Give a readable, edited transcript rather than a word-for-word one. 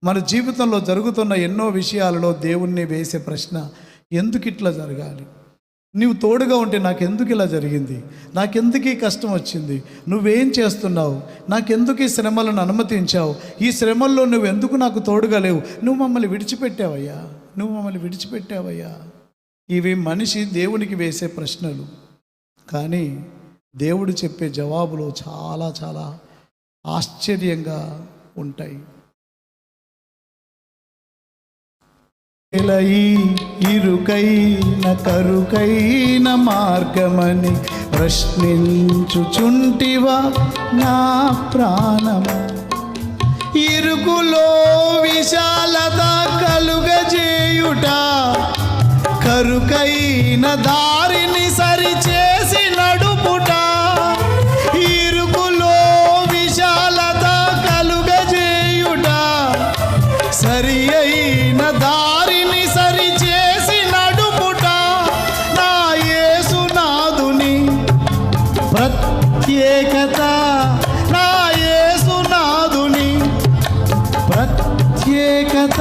మన జీవితంలో జరుగుతున్న ఎన్నో విషయాలలో దేవుణ్ణి వేసే ప్రశ్న, ఎందుకు ఇట్లా జరగాలి? నీవు తోడుగా ఉంటే నాకెందుకు ఇలా జరిగింది? నాకెందుకు ఈ కష్టం వచ్చింది? నువ్వేం చేస్తున్నావు? నాకెందుకు ఈ శ్రమలను అనుమతించావు? ఈ శ్రమల్లో నువ్వు ఎందుకు నాకు తోడుగా లేవు? నువ్వు మమ్మల్ని విడిచిపెట్టావయ్యా. ఇవి మనిషి దేవునికి వేసే ప్రశ్నలు. కానీ దేవుడు చెప్పే జవాబులు చాలా చాలా ఆశ్చర్యంగా ఉంటాయి. ఇరుకైన కరుకైన మార్గమని ప్రశ్నించుచుంటివా నా ప్రాణమా? ఇరుకులో విశాలత కలుగజేయుట, కరుకైన దారిని సరిచేసి నడుపుట. ఇరుకులో విశాలత కలుగజేయుట, సరి అయిన దారిని సరిచేసి నడుపుట. నా యేసునాథుని ప్రత్యేకత, నా యేసునాథుని ప్రత్యేకత.